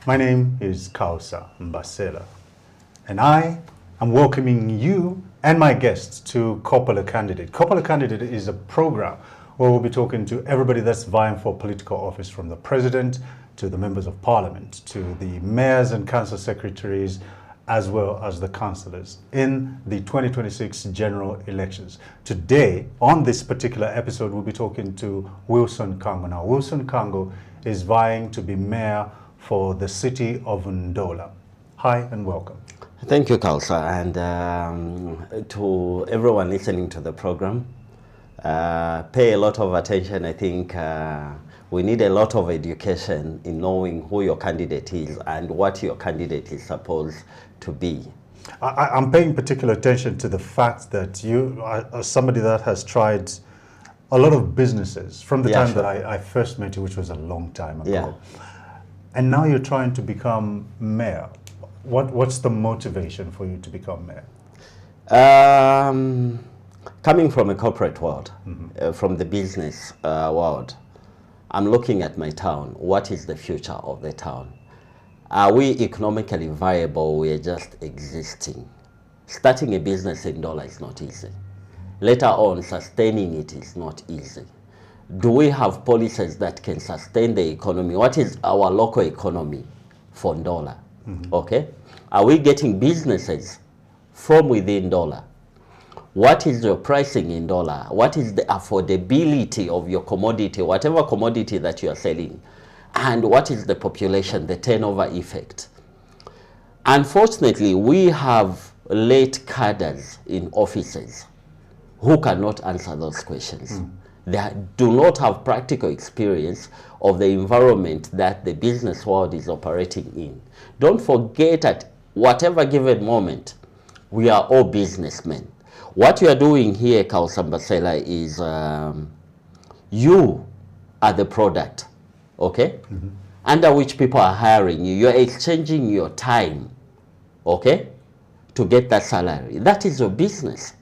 My name is Kausa Mbasela, and I am welcoming you and my guests to Kopala Candidate. Kopala Candidate is a program where we'll be talking to everybody that's vying for political office, from the president to the members of parliament, to the mayors and council secretaries, as well as the councillors in the 2026 general elections. Today, on this particular episode, we'll be talking to Wilson Kango. Now, Wilson Kango is vying to be mayor for the city of Ndola. Hi and welcome. Thank you, Kausa, and to everyone listening to the program. Pay a lot of attention. I think we need a lot of education in knowing who your candidate is and what your candidate is supposed to be. I'm paying particular attention to the fact that you are somebody that has tried a lot of businesses from the time that I first met you, which was a long time ago. Yeah. And now you're trying to become mayor. What's the motivation for you to become mayor? Coming from a corporate world, from the business world, I'm looking at my town. What is the future of the town? Are we economically viable? We're just existing. Starting a business in Ndola is not easy. Later on, sustaining it is not easy. Do we have policies that can sustain the economy? What is our local economy for Ndola? Okay? Are we getting businesses from within Ndola? What is your pricing in Ndola? What is the affordability of your commodity, whatever commodity that you are selling? And what is the population, the turnover effect? Unfortunately, we have late cadres in offices who cannot answer those questions. They do not have practical experience of the environment that the business world is operating in. Don't forget, at whatever given moment, we are all businessmen. What you are doing here, Kausa Mbasela, is you are the product, okay? Under which people are hiring you. You're exchanging your time, okay, to get that salary. That is your business.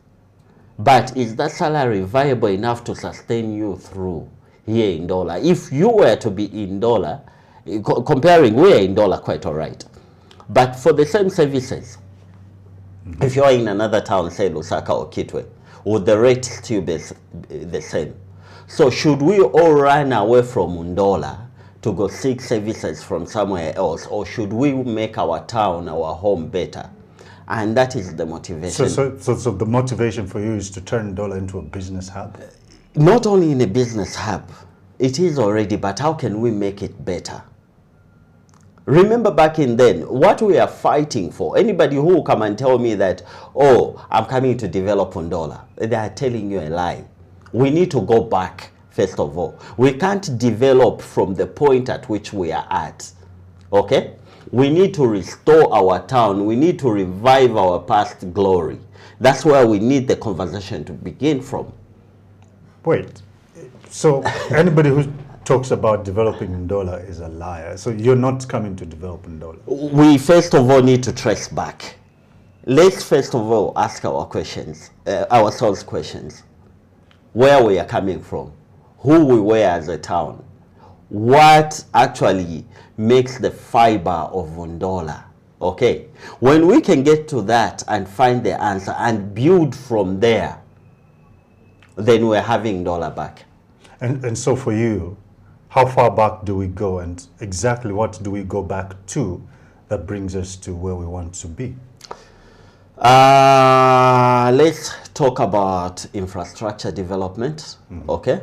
But is that salary viable enough to sustain you through here in Ndola? If you were to be in Ndola, comparing, we're in Ndola quite all right. But for the same services, if you're in another town, say Lusaka or Kitwe, would the rate still be the same? So should we all run away from Ndola to go seek services from somewhere else, or should we make our town, our home better? And that is the motivation. So the motivation for you is to turn Ndola into a business hub? Not only in a business hub, it is already, but how can we make it better? Remember back in then, what we are fighting for, anybody who will come and tell me that, oh, I'm coming to develop Ndola, they are telling you a lie. We need to go back, first of all. We can't develop from the point at which we are at, okay? We need to restore our town. We need to revive our past glory. That's where we need the conversation to begin from. Wait, so anybody who talks about developing Ndola is a liar. So you're not coming to develop Ndola? We first of all need to trace back. Let's first of all ask our questions, ourselves questions. Where we are coming from, who we were as a town, what actually makes the fiber of Ndola, okay? When we can get to that and find the answer and build from there, then we're having Ndola back. And so for you, how far back do we go, and exactly what do we go back to that brings us to where we want to be? Let's talk about infrastructure development, okay?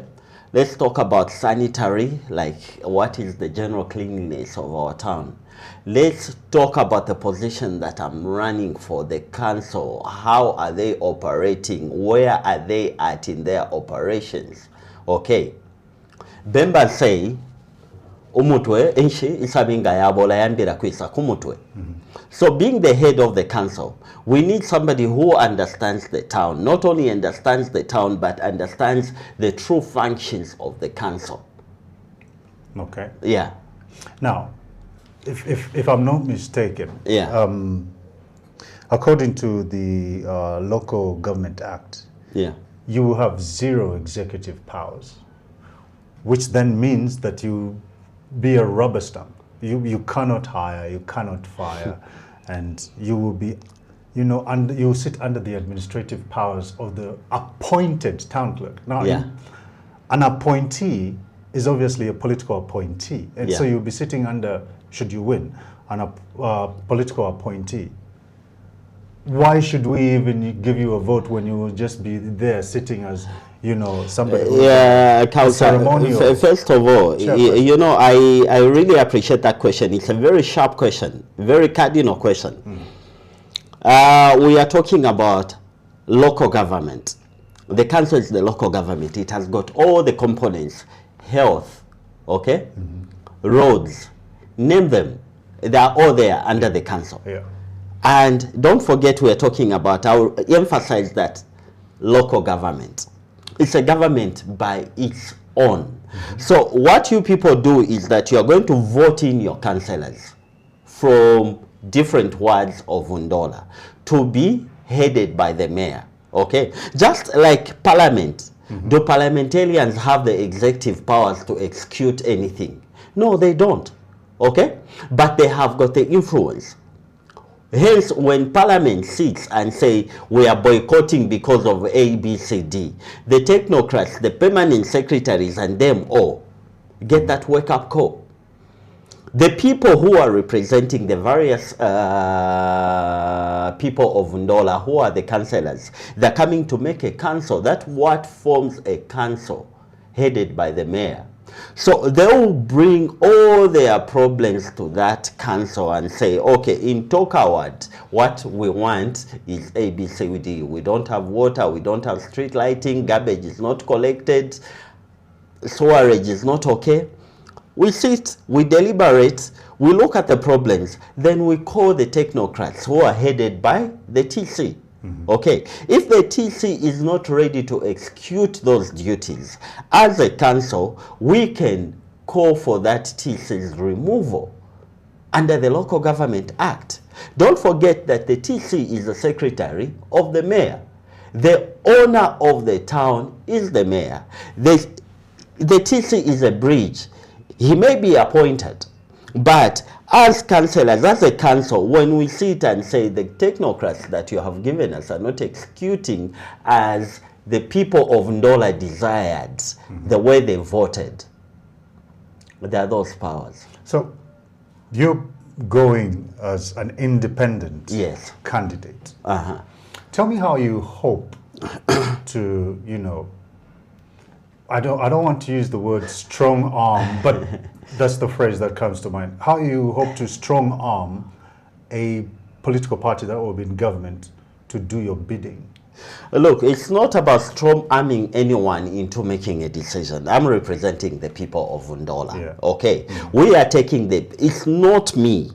Let's talk about sanitary, like what is the general cleanliness of our town. Let's talk about the position that I'm running for, the council. How are they operating? Where are they at in their operations? Okay. Bemba say, umutwe enshi isabinga yabola yambira kwisa kumutwe. So being the head of the council, we need somebody who understands the town, not only understands the town, but understands the true functions of the council. Okay. Yeah. Now, if I'm not mistaken, yeah. According to the Local Government Act, yeah, you have 0 executive powers, which then means that you be a rubber stamp You cannot hire, you cannot fire, and you will be, you will sit under the administrative powers of the appointed town clerk. Now, Yeah. an appointee is obviously a political appointee, and so Yeah. you'll be sitting under, should you win, an political appointee. Why should we even give you a vote when you will just be there sitting as, somebody who's Yeah, a Councillor, ceremonial first of all, chairperson? I really appreciate that question. It's a very sharp question, very cardinal question. We are talking about local government. The council is the local government. It has got all the components, health, okay, roads, name them. They are all there under the council. Yeah. And don't forget, we are talking about, I'll emphasize that local government. It's a government by its own. So what you people do is that you are going to vote in your councillors from different wards of Ndola to be headed by the mayor. Okay? Just like parliament. Do parliamentarians have the executive powers to execute anything? No, they don't. Okay? But they have got the influence. Hence, when Parliament sits and say, we are boycotting because of A, B, C, D, the technocrats, the permanent secretaries and them all get that wake-up call. The people who are representing the various people of Ndola, who are the councillors, they're coming to make a council. That's what forms a council headed by the mayor. So they will bring all their problems to that council and say, okay, in Toka ward, what we want is A, B, C, D. We don't have water, we don't have street lighting, garbage is not collected, sewerage is not okay. We sit, we deliberate, we look at the problems, then we call the technocrats who are headed by the TC. Okay, if the TC is not ready to execute those duties, as a council, we can call for that TC's removal under the Local Government Act. Don't forget that the TC is the secretary of the mayor. The owner of the town is the mayor. The TC is a bridge. He may be appointed, but as councillors, as a council, when we sit and say the technocrats that you have given us are not executing as the people of Ndola desired, the way they voted, there are those powers. So you're going as an independent Yes. candidate. Uh-huh. Tell me how you hope to, I don't want to use the word strong arm, but that's the phrase that comes to mind. How you hope to strong arm a political party that will be in government to do your bidding? Look, it's not about strong arming anyone into making a decision. I'm representing the people of Ndola. Yeah. Okay. We are taking it's not me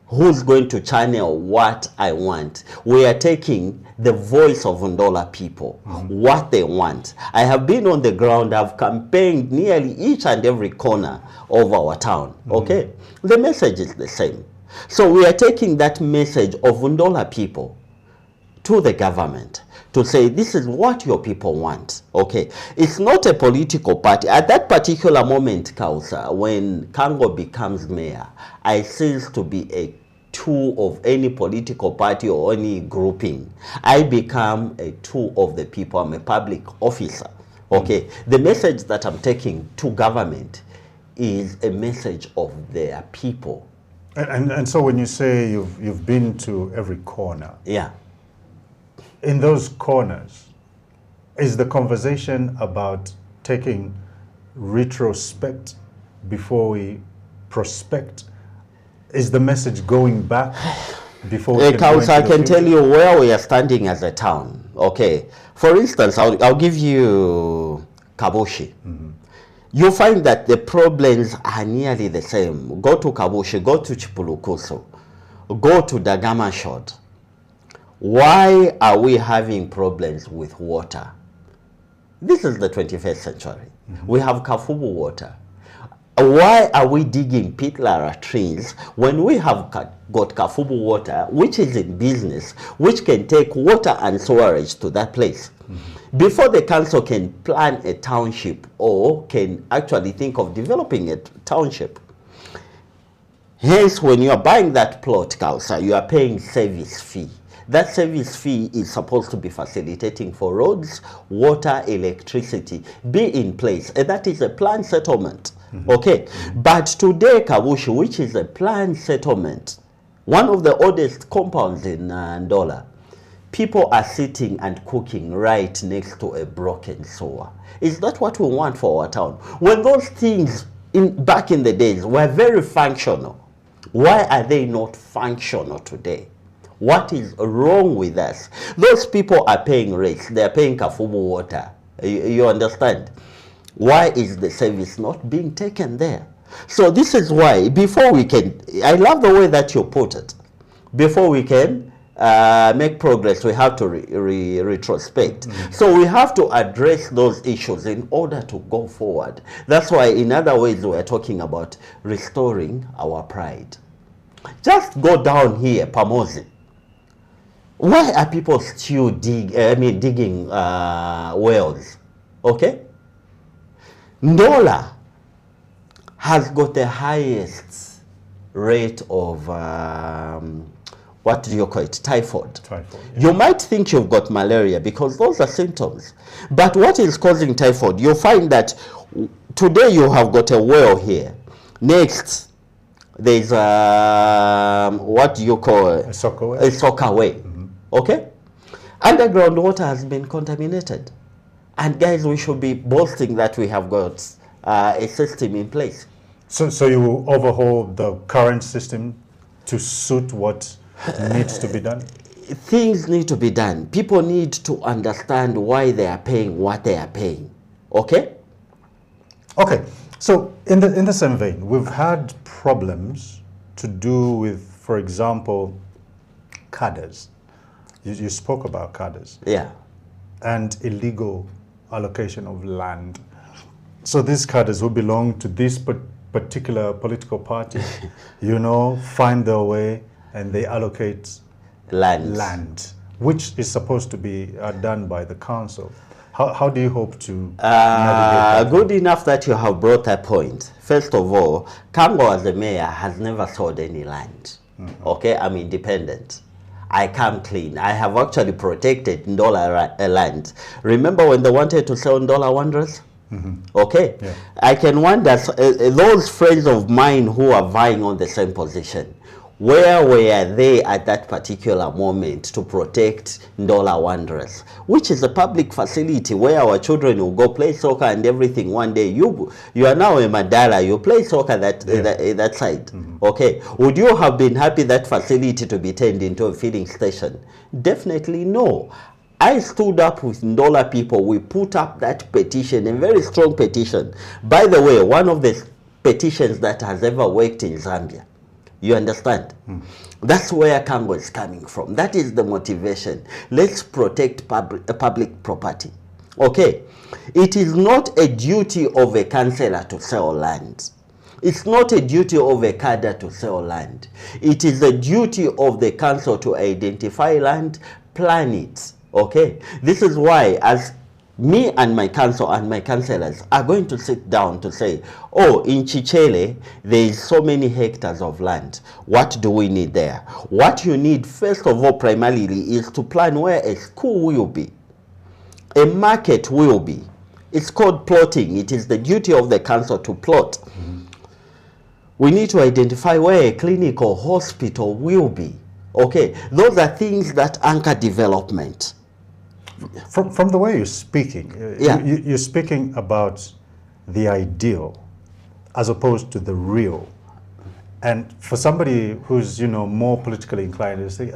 who's going to channel what I want. We are taking the voice of Ndola people, what they want. I have been on the ground, I've campaigned nearly each and every corner of our town. Okay. The message is the same. So we are taking that message of Ndola people to the government to say, this is what your people want. Okay, it's not a political party. At that particular moment, Kausa, when Kango becomes mayor, I cease to be a tool of any political party or any grouping. I become a tool of the people. I'm a public officer. Okay, the message that I'm taking to government is a message of their people. And so when you say you've been to every corner, Yeah. in those corners, is the conversation about taking retrospect before we prospect? Is the message going back before we I can tell you where we are standing as a town. Okay, for instance, I'll give you Kabushi. You find that the problems are nearly the same. Go to Kabushi, go to Chipulukusu, go to Dagamashod. Why are we having problems with water? This is the 21st century. We have Kafubu water. Why are we digging pit latrines when we have got Kafubu water, which is in business, which can take water and sewerage to that place? Before the council can plan a township or can actually think of developing a township, Hence, when you are buying that plot, Kausa, you are paying service fee. That service fee is supposed to be facilitating for roads, water, electricity, be in place. And that is a planned settlement. Okay. But today, Kabushi, which is a planned settlement, one of the oldest compounds in Ndola, people are sitting and cooking right next to a broken sewer. Is that what we want for our town? When those things back in the days were very functional, why are they not functional today? What is wrong with us? Those people are paying rates. They are paying Kafumu water. You understand? Why is the service not being taken there? So this is why, before we can, I love the way that you put it, before we can make progress, we have to retrospect. So we have to address those issues in order to go forward. That's why, in other ways, we're talking about restoring our pride. Just go down here, Pamozi. Why are people still digging wells? Okay? Ndola has got the highest rate of what do you call it? Typhoid. Typhoid, yeah. You might think you've got malaria because those are symptoms. But what is causing typhoid? You'll find that today you have got a well here. Next, there's what do you call it? A soccer way. A soccer way. Okay? Underground water has been contaminated. And guys, we should be boasting that we have got a system in place. So you will overhaul the current system to suit what needs to be done? Things need to be done. People need to understand why they are paying what they are paying. Okay? Okay. So in the same vein, we've had problems to do with, for example, cadres. You spoke about cadres. Yeah. And illegal allocation of land. So these cadres who belong to this particular political party, find their way and they allocate land, which is supposed to be done by the council. How do you hope to navigate that? Good enough that you have brought that point. First of all, Kango as a mayor has never sold any land. Okay, I'm independent. I come clean. I have actually protected Ndola land. Remember when they wanted to sell Ndola Wanderers? Okay. Yeah. I can wonder, those friends of mine who are vying on the same position, where were they at that particular moment to protect Ndola Wanderers, which is a public facility where our children will go play soccer and everything. One day you are now a Madala, you play soccer that side. Okay, would you have been happy that facility to be turned into a feeding station? Definitely no. I stood up with Ndola people. We put up that petition, a very strong petition. By the way, one of the petitions that has ever worked in Zambia. You understand? That's where Kango is coming from. That is the motivation. Let's protect public property. Okay. It is not a duty of a councillor to sell land. It's not a duty of a cadre to sell land. It is a duty of the council to identify land, plan it. Okay. This is why, as me and my council and my councillors are going to sit down to say, oh, in Chichele, there is so many hectares of land. What do we need there? What you need, first of all, primarily, is to plan where a school will be, a market will be. It's called plotting. It is the duty of the council to plot. We need to identify where a clinic or hospital will be. Okay, those are things that anchor development. From the way you're speaking, you're speaking about the ideal as opposed to the real. And for somebody who's, more politically inclined, to say,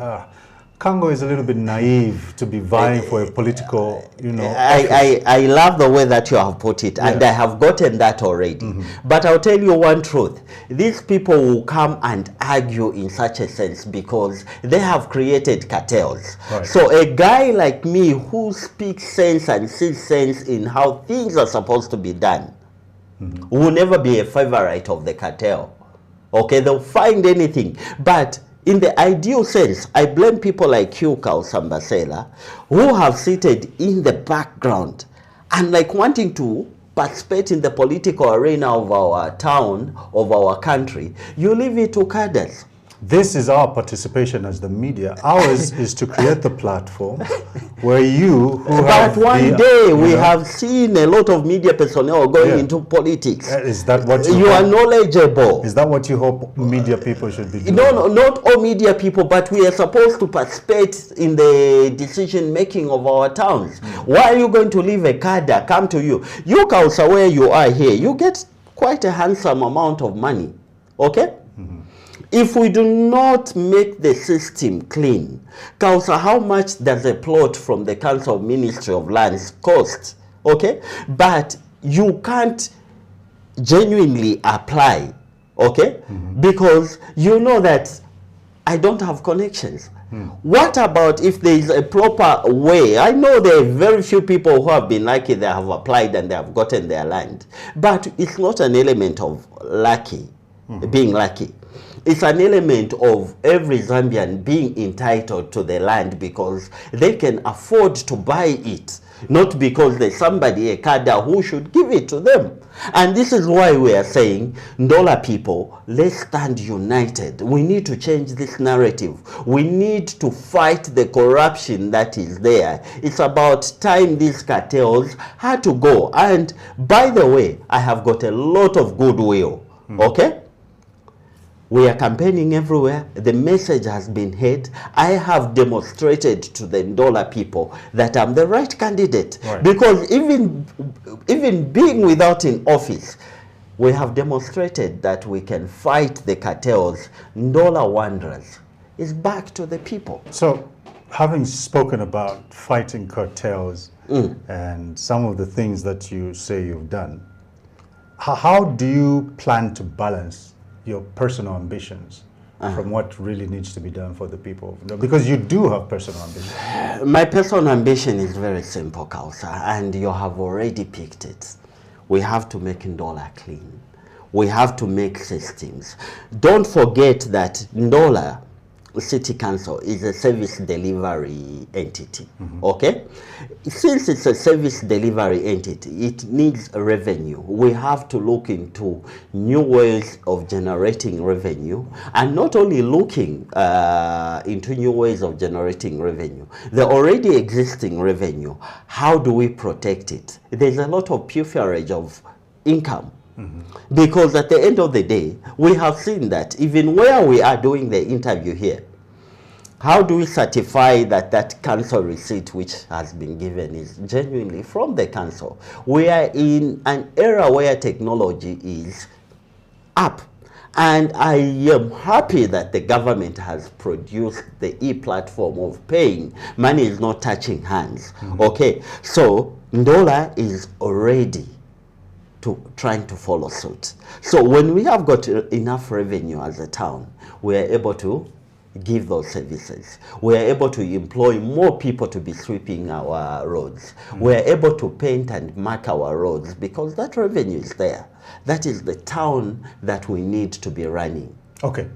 Kango is a little bit naive to be vying for a political, I love the way that you have put it, and I have gotten that already. But I'll tell you one truth. These people will come and argue in such a sense because they have created cartels. Right. So a guy like me who speaks sense and sees sense in how things are supposed to be done will never be a favorite of the cartel. Okay, they'll find anything. But in the ideal sense, I blame people like you, Sambasela, who have seated in the background and like wanting to participate in the political arena of our town, of our country, you leave it to cadres. This is our participation as the media. Ours is to create the platform where you who have But one day we have seen a lot of media personnel going into politics. Is that what you are knowledgeable? Is that what you hope media people should be doing? No, not all media people, but we are supposed to participate in the decision making of our towns. Why are you going to leave a cadre come to you? You, Kausa, where you are here, you get quite a handsome amount of money, okay? If we do not make the system clean, Kausa, how much does a plot from the Council Ministry of Lands cost? Okay? But you can't genuinely apply, okay? Because you know that I don't have connections. What about if there is a proper way? I know there are very few people who have been lucky, they have applied and they have gotten their land. But it's not an element of lucky, being lucky. It's an element of every Zambian being entitled to the land because they can afford to buy it, not because there's somebody, a cadre, who should give it to them. And this is why we are saying, Ndola people, let's stand united. We need to change this narrative. We need to fight the corruption that is there. It's about time these cartels had to go. And by the way, I have got a lot of goodwill, okay? We are campaigning everywhere. The message has been heard. I have demonstrated to the Ndola people that I'm the right candidate. Right. Because even being without in office, we have demonstrated that we can fight the cartels. Ndola Wanderers is back to the people. So, having spoken about fighting cartels and some of the things that you say you've done, how do you plan to balance your personal ambitions from what really needs to be done for the people? Because you do have personal ambitions. My personal ambition is very simple, Kausa, and you have already picked it. We have to make Ndola clean. We have to make systems. Don't forget that Ndola City Council is a service delivery entity, okay? Since it's a service delivery entity, it needs a revenue. We have to look into new ways of generating revenue, and not only looking into new ways of generating revenue, the already existing revenue, how do we protect it? There's a lot of pilferage of income. Because at the end of the day, we have seen that even where we are doing the interview here, how do we certify that that council receipt which has been given is genuinely from the council? We are in an era where technology is up. And I am happy that the government has produced the e-platform of paying. Money is not touching hands. Okay, so Ndola is already trying to follow suit. So when we have got enough revenue as a town, we are able to give those services. We are able to employ more people to be sweeping our roads. We are able to paint and mark our roads because that revenue is there. That is the town that we need to be running. Okay,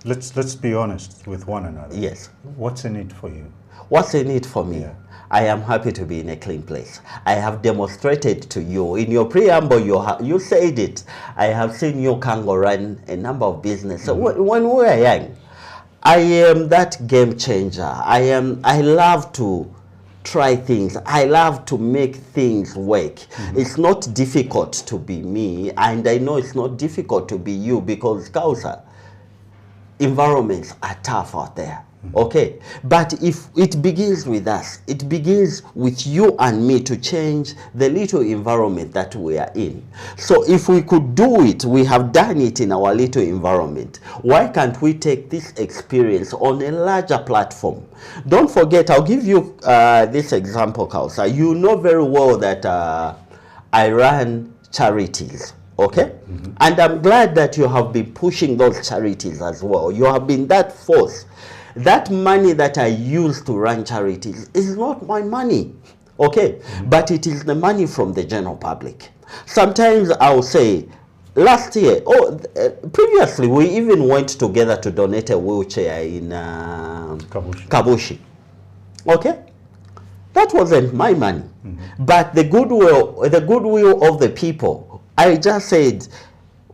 let's be honest with one another. Yes. What's in it for you? What's in it for me? Yeah. I am happy to be in a clean place. I have demonstrated to you, in your preamble, you said it. I have seen you, Kango, run a number of businesses. So when we were young, I am that game changer. I love to try things. I love to make things work. It's not difficult to be me, and I know it's not difficult to be you because, Kausa, environments are tough out there. Okay, but if it begins with us, it begins with you and me to change the little environment that we are in. So if we could do it, we have done it in our little environment. Why can't we take this experience on a larger platform? Don't forget, I'll give you this example, Kausa. You know very well that I run charities. Okay? And I'm glad that you have been pushing those charities as well. You have been that force. That money that I use to run charities is not my money, okay? But it is the money from the general public. Sometimes I'll say, last year, previously, we even went together to donate a wheelchair in Kabushi. Okay? That wasn't my money. But the goodwill of the people, I just said,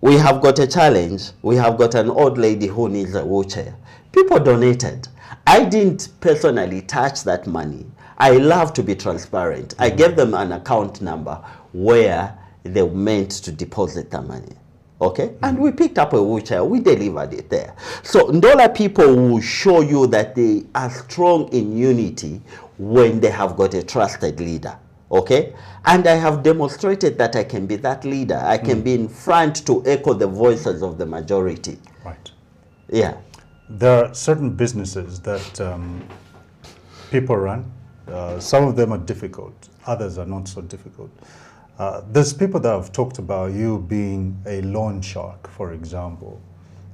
we have got a challenge. We have got an old lady who needs a wheelchair. People donated. I didn't personally touch that money. I love to be transparent. I gave them an account number where they meant to deposit the money. Okay? And we picked up a wheelchair. We delivered it there. So Ndola people will show you that they are strong in unity when they have got a trusted leader. Okay? And I have demonstrated that I can be that leader. I can be in front to echo the voices of the majority. Right. Yeah. There are certain businesses that people run. Some of them are difficult. Others are not so difficult. There's people that have talked about you being a loan shark, for example.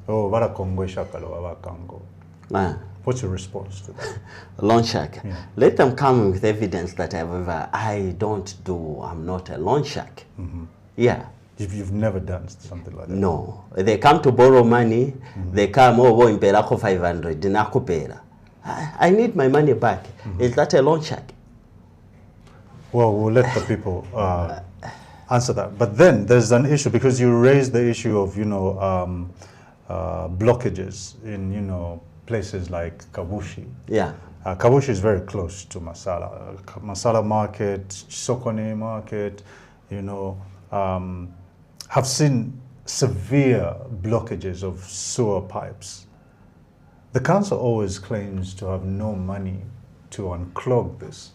Oh, vara Kongo shakalo vara Kango. What's your response to that? Loan shark. Yeah. Let them come with evidence that I'm not a loan shark. Yeah. You've never done something like that? No. They come to borrow money. They come, oh, imperako 500, nakupera. I need my money back. Is that a loan shark? Well, we'll let the people answer that. But then there's an issue, because you raised the issue of, blockages in, places like Kabushi. Yeah. Kabushi is very close to Masala. Masala market, Sokone market, have seen severe blockages of sewer pipes. The council always claims to have no money to unclog this.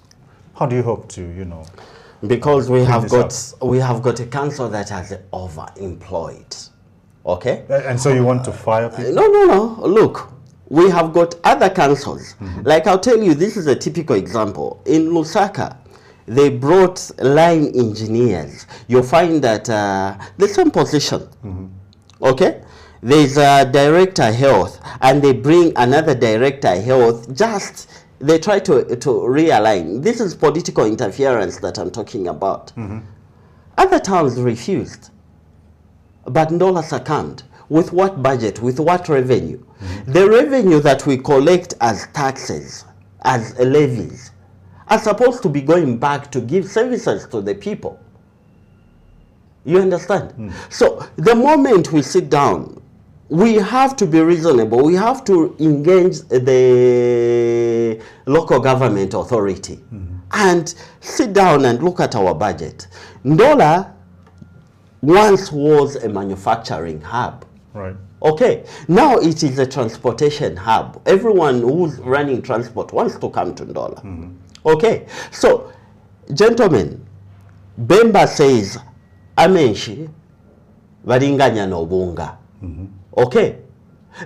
How do you hope to, Because we have got a council that has overemployed. Okay? And so you want to fire people? No. Look, we have got other councils. Like I'll tell you, this is a typical example. In Lusaka, they brought line engineers. You'll find that the same position. Okay? There's a director health, and they bring another director health. They try to realign. This is political interference that I'm talking about. Other towns refused, but Ndola succumbed. With what budget? With what revenue? The revenue that we collect as taxes, as levies, are supposed to be going back to give services to the people. You understand? So the moment we sit down, we have to be reasonable. We have to engage the local government authority and sit down and look at our budget. Ndola once was a manufacturing hub. Right. Okay. Now it is a transportation hub. Everyone who's running transport wants to come to Ndola. Okay. So, gentlemen, Bemba says, Amenshi, Varinganya no bunga. Okay,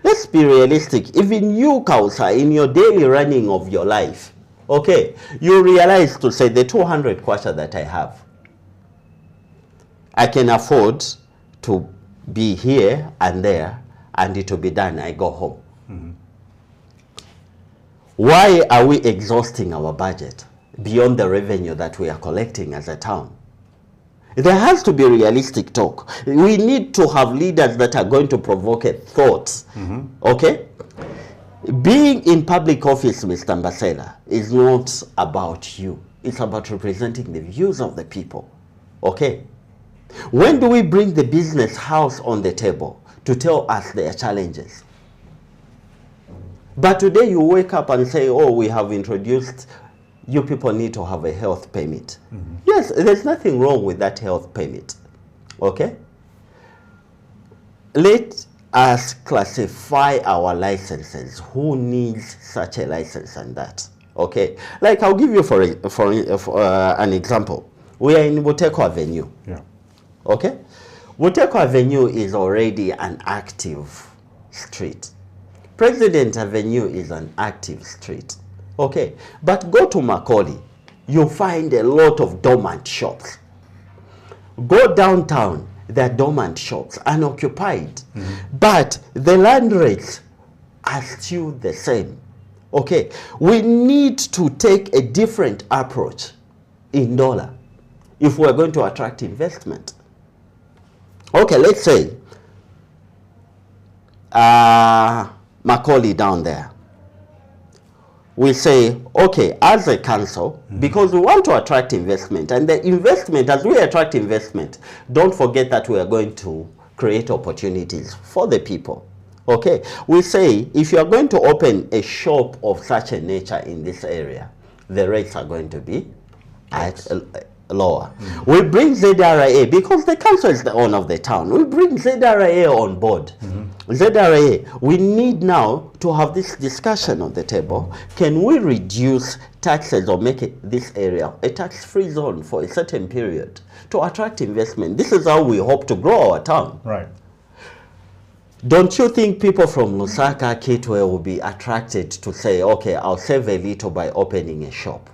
let's be realistic. Even you, Kausa, in your daily running of your life, okay, you realize to say the 200 kwacha that I have, I can afford to be here and there, and it will be done. I go home. Why are we exhausting our budget beyond the revenue that we are collecting as a town? There has to be realistic talk. We need to have leaders that are going to provoke a thought. Okay? Being in public office, Mr. Mbasela, is not about you. It's about representing the views of the people. Okay? When do we bring the business house on the table to tell us their challenges? But today you wake up and say, oh, we have introduced, you people need to have a health permit. Yes, there's nothing wrong with that health permit. Okay? Let us classify our licenses. Who needs such a license and that? Okay? Like I'll give you for an example. We are in Buteko Avenue. Yeah. Okay? Buteko Avenue is already an active street. President Avenue is an active street. Okay, but go to Macaulay, you'll find a lot of dormant shops. Go downtown, there are dormant shops, unoccupied. But the land rates are still the same. Okay, we need to take a different approach in Ndola if we're going to attract investment. Okay, let's say Macaulay down there. we say, okay, as a council, because we want to attract investment, and the investment, as we attract investment, don't forget that we are going to create opportunities for the people. Okay, we say if you are going to open a shop of such a nature in this area, the rates are going to be lower. We bring ZRA because the council is the owner of the town. We bring ZRA on board. ZRA, we need now to have this discussion on the table. Can we reduce taxes or make this area a tax-free zone for a certain period to attract investment? This is how we hope to grow our town. Right. Don't you think people from Lusaka, Kitwe will be attracted to say, okay, I'll save a little by opening a shop?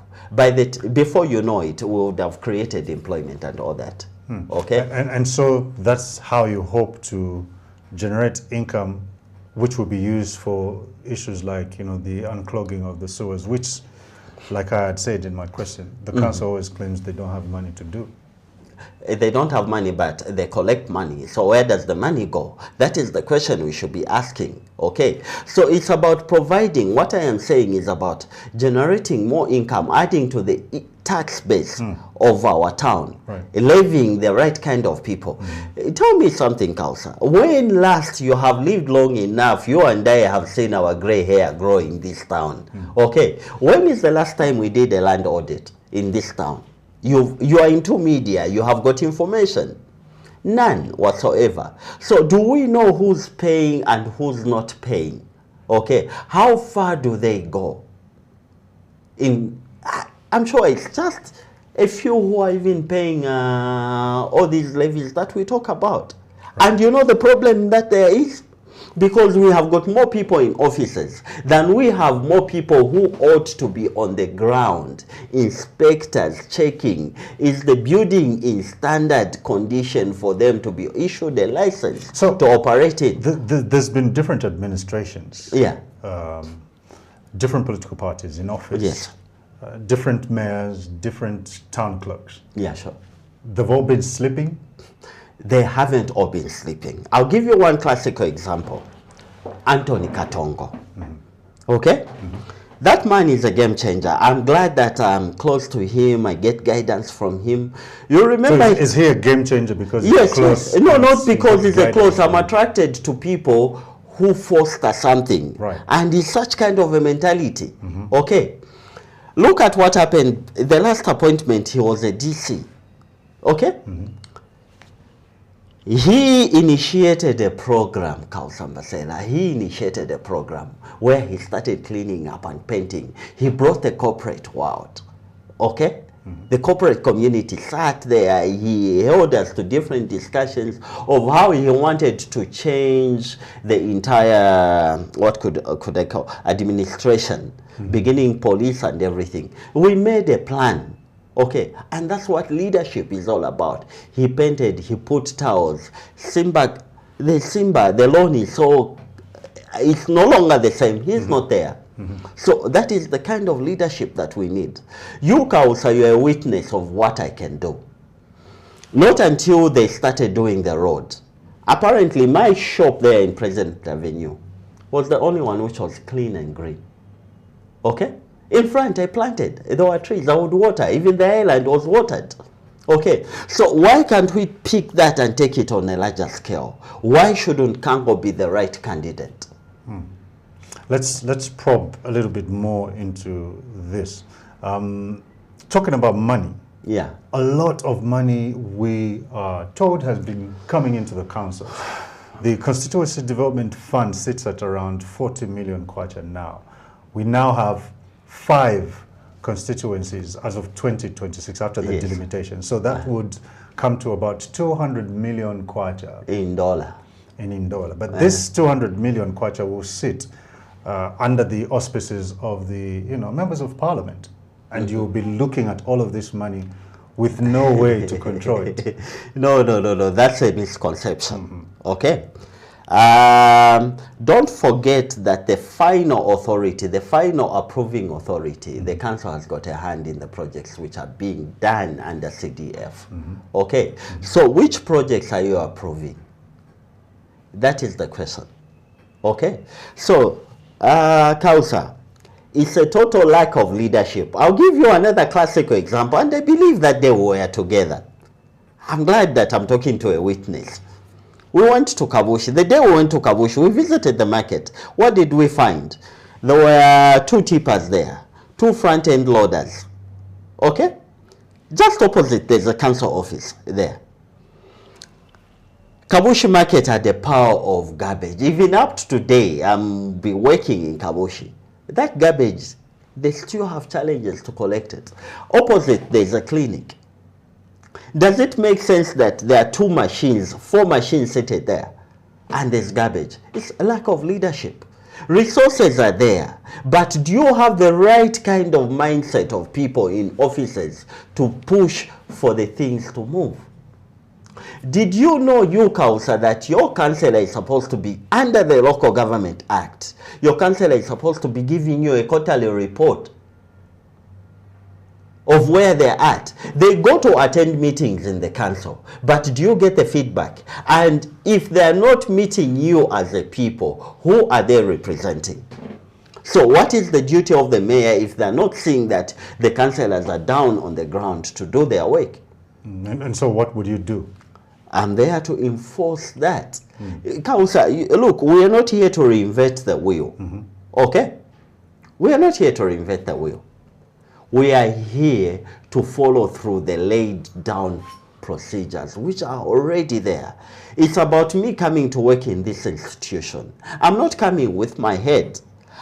Before you know it, we would have created employment and all that. Okay? And so that's how you hope to generate income, which will be used for issues like, you know, the unclogging of the sewers, which, like I had said in my question, the council always claims they don't have money to do. They don't have money, but they collect money. So where does the money go? That is the question we should be asking. Okay, so it's about providing. What I am saying is about generating more income, adding to the tax base of our town, levying the right kind of people. Tell me something, Kausa. When last you have lived long enough, you and I have seen our gray hair grow in this town. Okay, when is the last time we did a land audit in this town? You are into media, you have got information. None whatsoever. So do we know who's paying and who's not paying? Okay, how far do they go? I'm sure it's just a few who are even paying all these levies that we talk about. And you know the problem that there is? Because we have got more people in offices than we have more people who ought to be on the ground, inspectors checking, is the building in standard condition for them to be issued a license to operate it. There's been different administrations, different political parties in office, different mayors, different town clerks. Yeah, sure. They've all been slipping. They haven't all been sleeping. I'll give you one classical example. Anthony Katongo. Okay? That man is a game changer. I'm glad that I'm close to him. I get guidance from him. You remember... So is he a game changer because he's close? Yes. No, not because he's a close. I'm attracted to people who foster something. Right. And it's such kind of a mentality. Okay? Look at what happened. The last appointment, he was a DC. Okay? He initiated a program, Kausambasela. He initiated a program where he started cleaning up and painting. He brought the corporate world, okay? The corporate community sat there. He held us to different discussions of how he wanted to change the entire, what could I call, administration, beginning police and everything. We made a plan. Okay, and that's what leadership is all about. He painted, he put towels. The lawn is so, it's no longer the same. He's not there. So that is the kind of leadership that we need. You, Kausa, you're a witness of what I can do. Not until they started doing the road. Apparently, my shop there in President Avenue was the only one which was clean and green. Okay? In front, I planted. There were trees. I would water. Even the island was watered. Okay. So why can't we pick that and take it on a larger scale? Why shouldn't Kango be the right candidate? Let's probe a little bit more into this. Talking about money. Yeah. A lot of money, we are told, has been coming into the council. The Constituency Development Fund sits at around 40 million kwacha now. We now have 5 constituencies as of 2026 after the delimitation. So that would come to about 200 million kwacha. In Ndola. In Ndola. But this 200 million kwacha will sit under the auspices of the members of parliament. And you'll be looking at all of this money with no way to control it. No. That's a misconception. Okay? Don't forget that the final authority, the final approving authority, the council has got a hand in the projects which are being done under CDF. Okay, so which projects are you approving? That is the question. Okay, so Kausa, it's a total lack of leadership. I'll give you another classical example, and I believe that they were together. I'm glad that I'm talking to a witness. We went to Kabushi. The day we went to Kabushi, we visited the market. What did we find? There were 2 tippers there, 2 front-end loaders. Okay? Just opposite, there's a council office there. Kabushi market had the power of garbage. Even up to today, I'm be working in Kabushi. That garbage, they still have challenges to collect it. Opposite, there's a clinic. Does it make sense that there are 2 machines, 4 machines seated there, and there's garbage? It's a lack of leadership. Resources are there, but do you have the right kind of mindset of people in offices to push for the things to move? Did you know, you Kausa, that your councillor is supposed to be under the Local Government Act? Your councillor is supposed to be giving you a quarterly report of where they're at. They go to attend meetings in the council, but do you get the feedback? And if they're not meeting you as a people, who are they representing? So what is the duty of the mayor if they're not seeing that the councillors are down on the ground to do their work? And so what would you do? I'm there to enforce that. Councillor, look, we are not here to reinvent the wheel. Okay? We are not here to reinvent the wheel. We are here to follow through the laid down procedures which are already there. It's about me coming to work in this institution. I'm not coming with my head.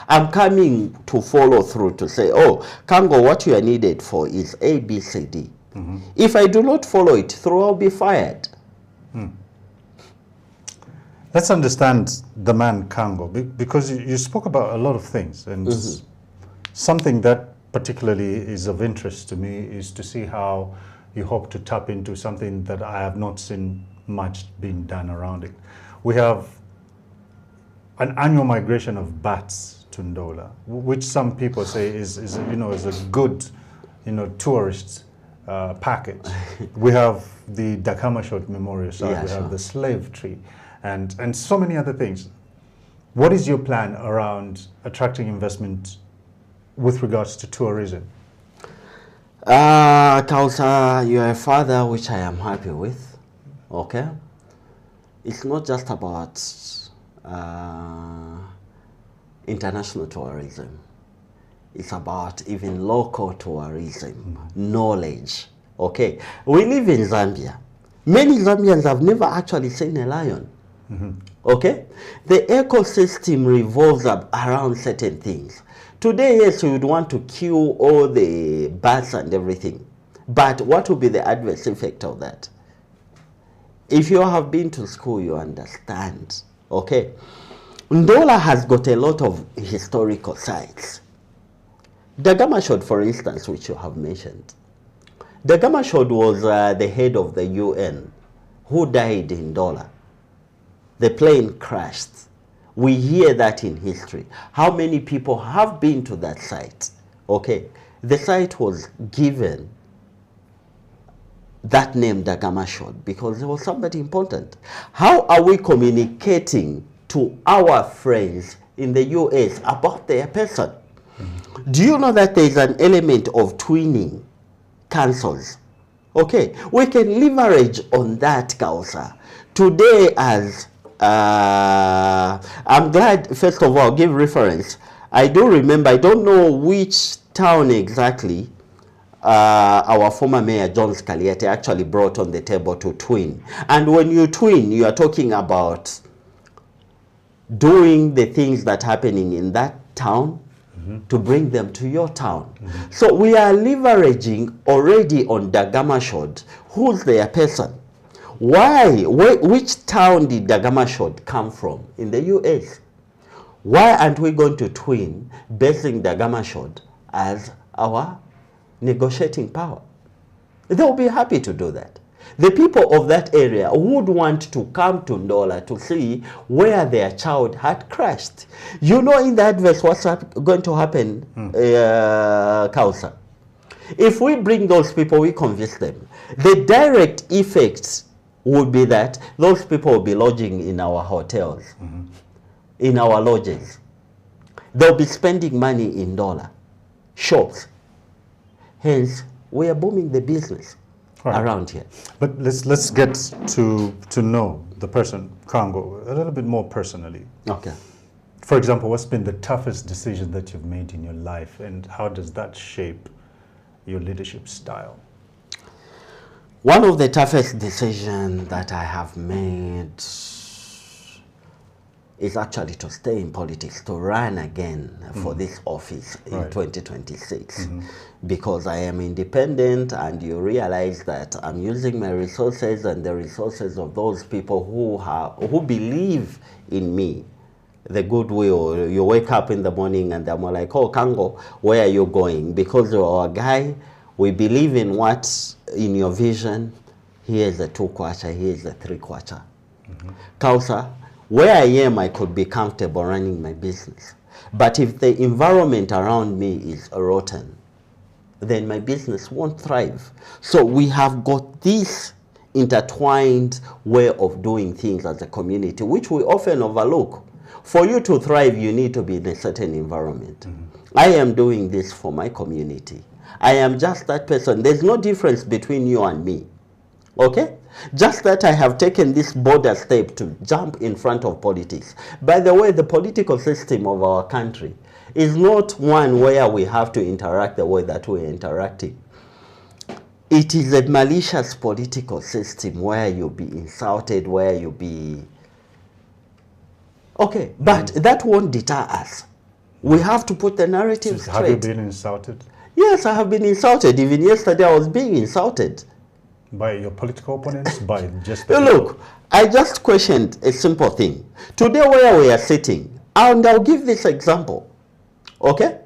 I'm coming to follow through to say, oh, Kango, what you are needed for is A, B, C, D. If I do not follow it through, I'll be fired. Let's understand the man Kango, because you spoke about a lot of things, and something that particularly is of interest to me is to see how you hope to tap into something that I have not seen much being done around it. We have an annual migration of bats to Ndola, which some people say is a good, tourist package. We have the Dakamashot Memorial Site, Yeah, we have sure. the slave tree, and so many other things. What is your plan around attracting investment with regards to tourism? Kausa, you are a father, which I am happy with. Okay? It's not just about international tourism. It's about even local tourism, knowledge. Okay? We live in Zambia. Many Zambians have never actually seen a lion. Okay? The ecosystem revolves around certain things. Today, yes, we would want to kill all the bats and everything. But what will be the adverse effect of that? If you have been to school, you understand. Okay? Ndola has got a lot of historical sites. Dagamashod, for instance, which you have mentioned. Dagamashod was the head of the UN who died in Ndola. The plane crashed. We hear that in history. How many people have been to that site? Okay, the site was given that name Dagamashod because there was somebody important. How are we communicating to our friends in the US about their person? Do you know that there is an element of twinning councils? Okay, we can leverage on that, Kausa. Today, as I'm glad, first of all, give reference. I do remember, I don't know which town exactly, our former mayor, John Scaliate, actually brought on the table to twin. And when you twin, you are talking about doing the things that are happening in that town to bring them to your town. So we are leveraging already on Dagamashod. Who's their person? Why? Which town did Dagamashod come from in the US? Why aren't we going to twin basing Dagamashod as our negotiating power? They will be happy to do that. The people of that area would want to come to Ndola to see where their child had crashed. You know, in the adverse, what's going to happen, Kausa? If we bring those people, we convince them. The direct effects would be that those people will be lodging in our hotels, in our lodges. They'll be spending money in Ndola shops. Hence, we are booming the business around here. But let's get to know the person, Kango, a little bit more personally. Okay. For example, what's been the toughest decision that you've made in your life, and how does that shape your leadership style? One of the toughest decisions that I have made is actually to stay in politics, to run again for this office in 2026. Because I am independent, and you realize that I'm using my resources and the resources of those people who believe in me. The goodwill. You wake up in the morning and they're more like, oh, Kango, where are you going? Because you're our guy, we believe in what's in your vision. Here's a 2-kwacha, here's a 3-kwacha. Kausa, where I am, I could be comfortable running my business. But if the environment around me is rotten, then my business won't thrive. So we have got this intertwined way of doing things as a community, which we often overlook. For you to thrive, you need to be in a certain environment. I am doing this for my community. I am just that person. There's no difference between you and me. Okay? Just that I have taken this bolder step to jump in front of politics. By the way, the political system of our country is not one where we have to interact the way that we're interacting. It is a malicious political system where you'll be insulted, where you'll be... Okay, but that won't deter us. We have to put the narrative straight. Have you been insulted? Yes, I have been insulted. Even yesterday I was being insulted. By your political opponents? By just... Look, I just questioned a simple thing. Today where we are sitting, and I'll give this example. Okay?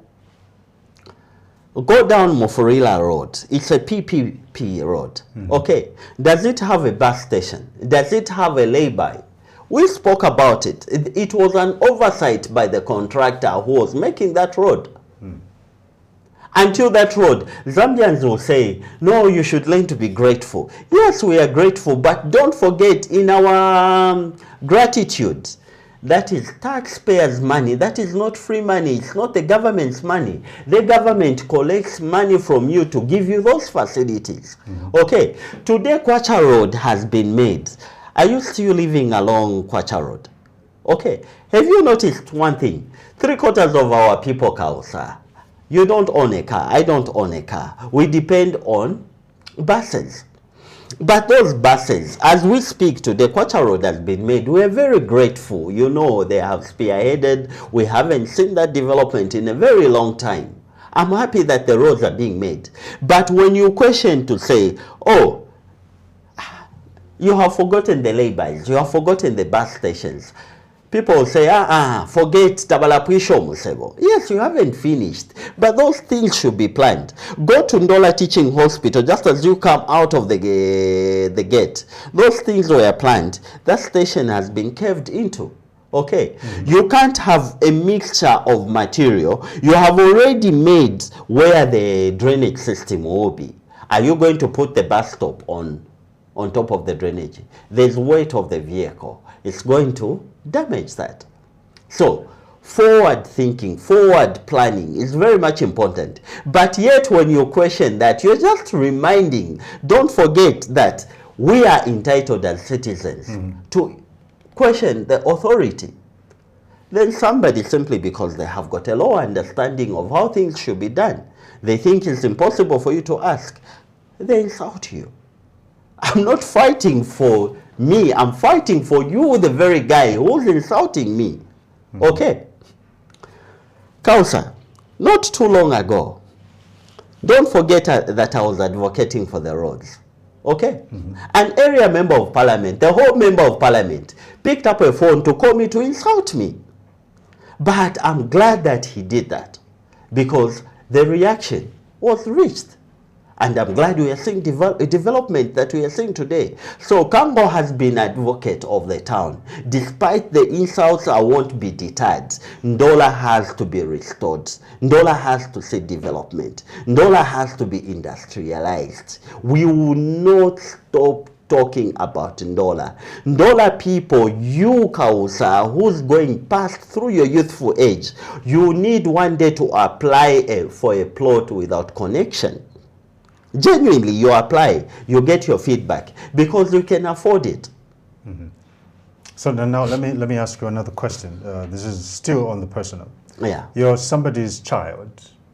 Go down Mofurila Road. It's a PPP road. Okay. Does it have a bus station? Does it have a lay-by? We spoke about it. It was an oversight by the contractor who was making that road. Until that road, Zambians will say, no, you should learn to be grateful. Yes, we are grateful, but don't forget in our gratitude, that is taxpayers' money. That is not free money. It's not the government's money. The government collects money from you to give you those facilities. Okay, today Kwacha Road has been made. Are you still living along Kwacha Road? Okay, have you noticed one thing? 3/4 of our people, Kausa, you don't own a car. I don't own a car. We depend on buses. But those buses, as we speak today, Kwacha Road has been made. We are very grateful. You know, they have spearheaded. We haven't seen that development in a very long time. I'm happy that the roads are being made. But when you question to say, oh, you have forgotten the laybys, you have forgotten the bus stations, people will say, forget Tabalapuisho Musebo. Yes, you haven't finished. But those things should be planned. Go to Ndola Teaching Hospital just as you come out of the gate. Those things were planned. That station has been caved into. Okay. You can't have a mixture of material. You have already made where the drainage system will be. Are you going to put the bus stop on top of the drainage? There's weight of the vehicle. It's going to damage that. So forward thinking, forward planning is very much important. But yet when you question that, you're just reminding, don't forget that we are entitled as citizens to question the authority. Then somebody, simply because they have got a low understanding of how things should be done, they think it's impossible for you to ask, they insult you. I'm not fighting for me, I'm fighting for you, the very guy who's insulting me. Okay. Kausa, not too long ago, don't forget that I was advocating for the roads. Okay? An area member of parliament, the whole member of parliament, picked up a phone to call me to insult me. But I'm glad that he did that, because the reaction was reached. And I'm glad we are seeing development that we are seeing today. So Kango has been advocate of the town. Despite the insults, I won't be deterred. Ndola has to be restored. Ndola has to see development. Ndola has to be industrialized. We will not stop talking about Ndola. Ndola people, you Kausa, who's going past through your youthful age, you need one day to apply for a plot without connection. Genuinely, you apply, you get your feedback because you can afford it. So now let me ask you another question. This is still on the personal. Yeah. You're somebody's child,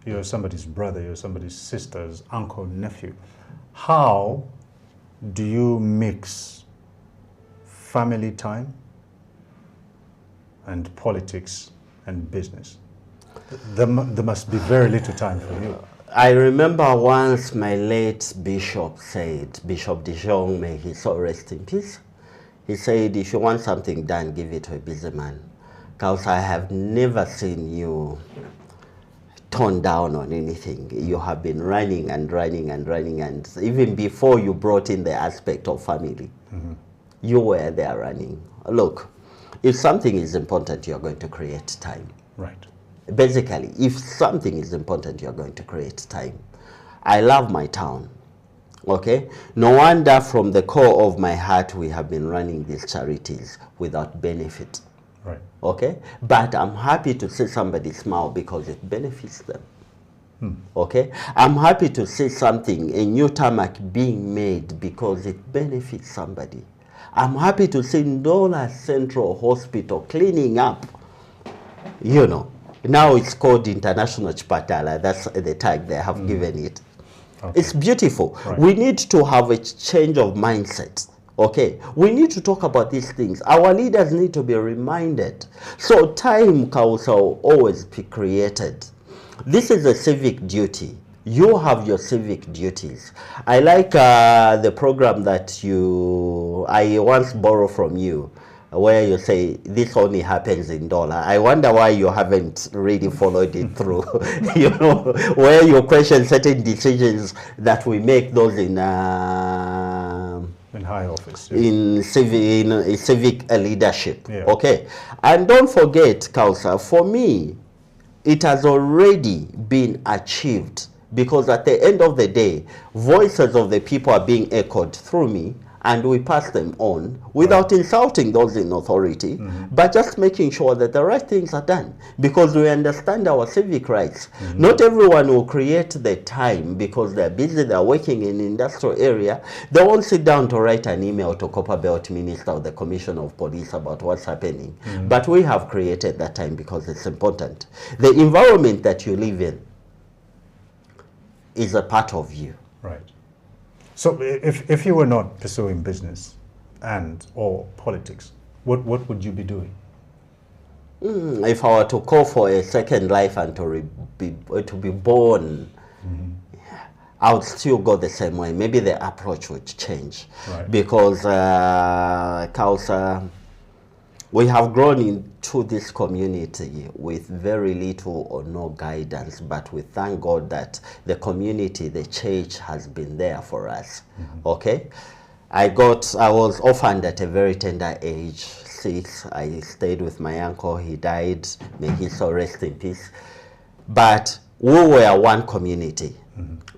you're somebody's brother, you're somebody's sister's uncle, nephew. How do you mix family time and politics and business? There must be very little time for you. I remember once my late bishop said, Bishop Dijon, may his soul rest in peace. He said, if you want something done, give it to a busy man. Because I have never seen you tone down on anything. You have been running and running and running, and even before you brought in the aspect of family, you were there running. Look, if something is important, you're going to create time. Right. Basically, if something is important, you're going to create time. I love my town. Okay? No wonder from the core of my heart we have been running these charities without benefit. Right. Okay? But I'm happy to see somebody smile because it benefits them. Okay? I'm happy to see something, a new tarmac being made because it benefits somebody. I'm happy to see Ndola Central Hospital cleaning up. You know, now it's called International Chipatala. That's the tag they have given it. Okay. It's beautiful. Right. We need to have a change of mindset. Okay, we need to talk about these things. Our leaders need to be reminded. So time, Kausa, will always be created. This is a civic duty. You have your civic duties. I like the program that I once borrowed from you, where you say this only happens in Ndola. I wonder why you haven't really followed it through. You know, where you question certain decisions that we make those in high office. Yes. In civic leadership. Yeah. Okay. And don't forget, Kausa, for me, it has already been achieved because at the end of the day, voices of the people are being echoed through me, and we pass them on without insulting those in authority, but just making sure that the right things are done because we understand our civic rights. Not everyone will create the time because they're busy, they're working in industrial area. They won't sit down to write an email to Copper Belt Minister or the Commissioner of Police about what's happening. But we have created that time because it's important. The environment that you live in is a part of you. Right. So if you were not pursuing business and or politics, what would you be doing? If I were to call for a second life and to be born, I would still go the same way. Maybe the approach would change. Right. Because Kausa, we have grown into this community with very little or no guidance, but we thank God that the community, the church has been there for us. Okay? I was orphaned at a very tender age, 6. I stayed with my uncle. He died. May his soul rest in peace. But we were one community.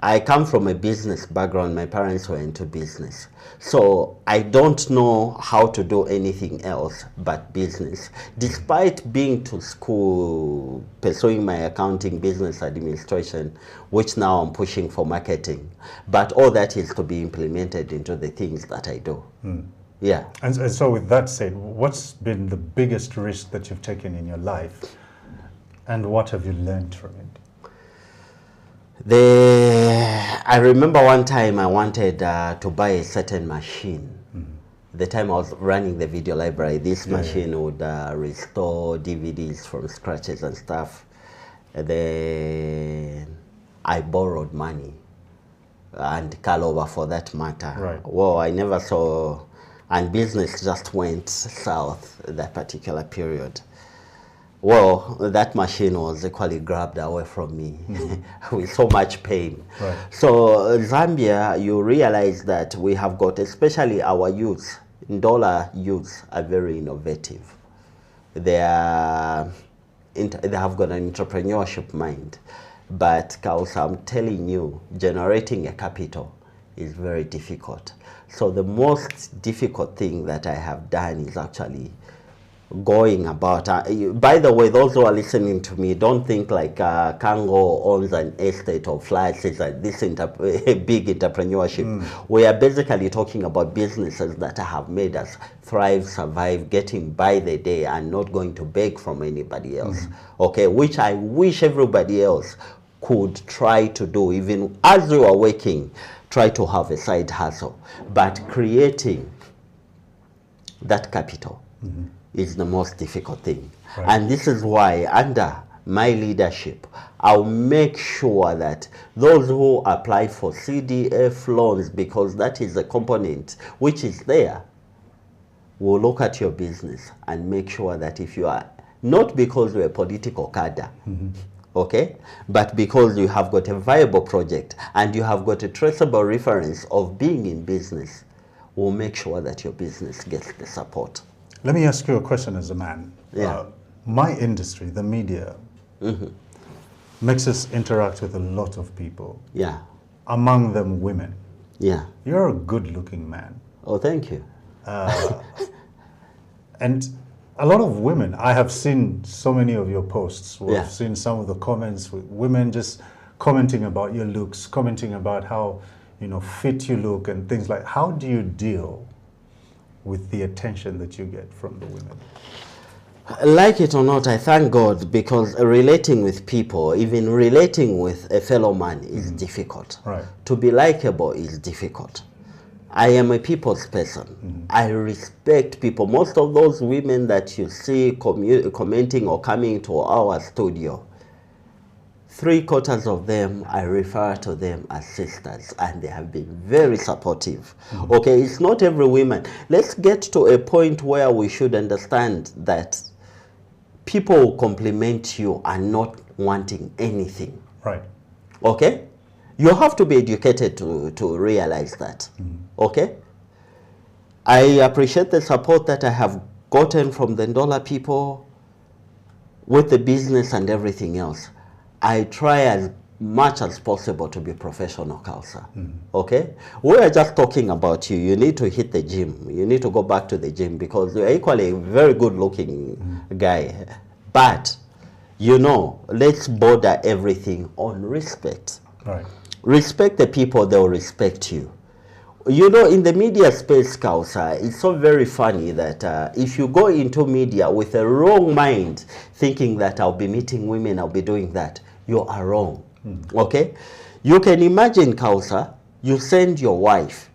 I come from a business background. My parents were into business. So I don't know how to do anything else but business. Despite being to school, pursuing my accounting, business administration, which now I'm pushing for marketing. But all that is to be implemented into the things that I do. Yeah. And so with that said, what's been the biggest risk that you've taken in your life and what have you learned from it? I remember one time I wanted to buy a certain machine. The time I was running the video library, this machine would restore DVDs from scratches and stuff. And then I borrowed money and Kalova for that matter. Right. Well, I never saw, and business just went south that particular period. Well, that machine was equally grabbed away from me with so much pain. Right. So Zambia, you realize that we have got, especially our youth, Ndola youths are very innovative. They have got an entrepreneurship mind. But Kausa, I'm telling you, generating a capital is very difficult. So the most difficult thing that I have done is actually going about. By the way, those who are listening to me, don't think like Kango owns an estate or flats. It's like this big entrepreneurship. We are basically talking about businesses that have made us thrive, survive, getting by the day, and not going to beg from anybody else. Okay, which I wish everybody else could try to do. Even as you are working, try to have a side hustle, but creating that capital is the most difficult thing. Right. And this is why under my leadership, I'll make sure that those who apply for CDF loans, because that is a component which is there, will look at your business and make sure that if you are, not because you're a political cadre, okay, but because you have got a viable project and you have got a traceable reference of being in business, we'll make sure that your business gets the support. Let me ask you a question as a man. Yeah. My industry, the media, makes us interact with a lot of people. Yeah. Among them women. Yeah. You're a good-looking man. Oh, thank you. And a lot of women, I have seen so many of your posts. We've Yeah. seen some of the comments with women just commenting about your looks, commenting about how, you know, fit you look and things like. How do you deal with the attention that you get from the women? Like it or not, I thank God, because relating with people, even relating with a fellow man, is difficult. Right. To be likable is difficult. I am a people's person. I respect people. Most of those women that you see commenting or coming to our studio, 3/4 of them, I refer to them as sisters, and they have been very supportive. Okay, it's not every woman. Let's get to a point where we should understand that people will compliment you and not wanting anything. Right. Okay? You have to be educated to realize that. Okay? I appreciate the support that I have gotten from the Ndola people with the business and everything else. I try as much as possible to be professional, Kausa. Okay? We are just talking about you. You need to hit the gym. You need to go back to the gym, because you're equally a very good-looking guy. But, you know, let's border everything on respect. Right. Respect the people, they'll respect you. You know, in the media space, Kausa, it's so very funny that if you go into media with a wrong mind, thinking that I'll be meeting women, I'll be doing that, you are wrong. Okay? You can imagine, Kausa, you send your wife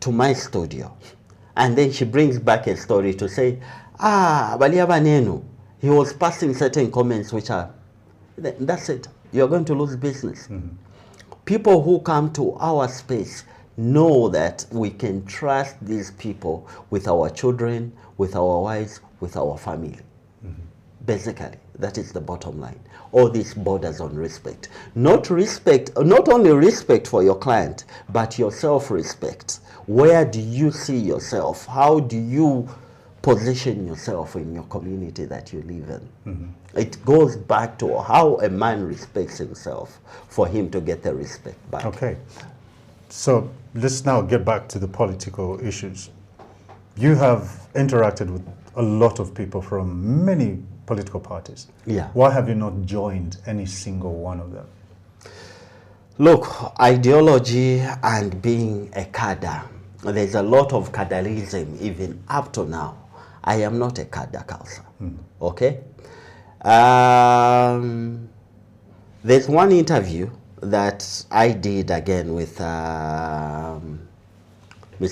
to my studio, and then she brings back a story to say, Baliaba Nenu, he was passing certain comments which are, that's it. You're going to lose business. People who come to our space know that we can trust these people with our children, with our wives, with our family. Basically, that is the bottom line. All these borders on respect. Not only respect for your client, but your self-respect. Where do you see yourself? How do you position yourself in your community that you live in? It goes back to how a man respects himself for him to get the respect back. Okay. So let's now get back to the political issues. You have interacted with a lot of people from many political parties. Yeah. Why have you not joined any single one of them? Look, ideology and being a cadre, there's a lot of cadreism even up to now. I am not a cadre, Kausa. Okay? There's one interview that I did again with Mr.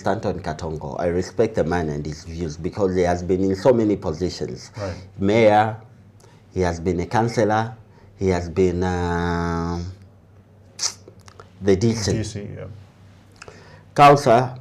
Anton Katongo. I respect the man and his views because he has been in so many positions. Right. Mayor, he has been a councillor, he has been the DC. DC, yeah. Kausa,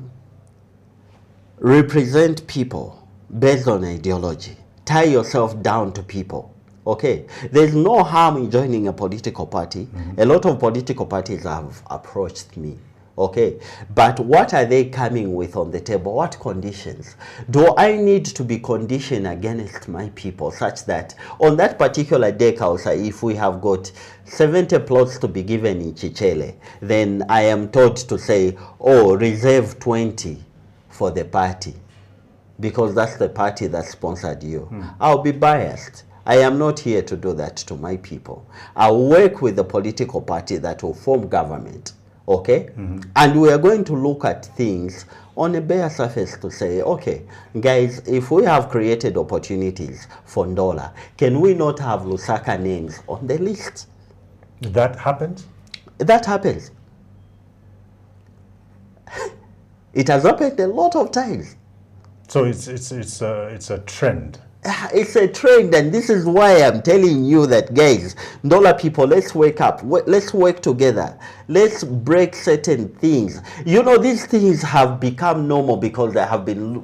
represent people based on ideology. Tie yourself down to people. Okay, there's no harm in joining a political party. A lot of political parties have approached me Okay, but what are they coming with on the table? What conditions? Do I need to be conditioned against my people such that on that particular day, Kausa, if we have got 70 plots to be given in Chichele, then I am told to say, oh, reserve 20 for the party, because that's the party that sponsored you. I'll be biased. I am not here to do that to my people. I'll work with the political party that will form government. Okay? And we are going to look at things on a bare surface to say, okay, guys, if we have created opportunities for Ndola, can we not have Lusaka names on the list? That happens? That happens. It has happened a lot of times. So it's a trend. It's a trend, and this is why I'm telling you that, guys, Ndola people, let's wake up. Let's work together. Let's break certain things. You know, these things have become normal because they have been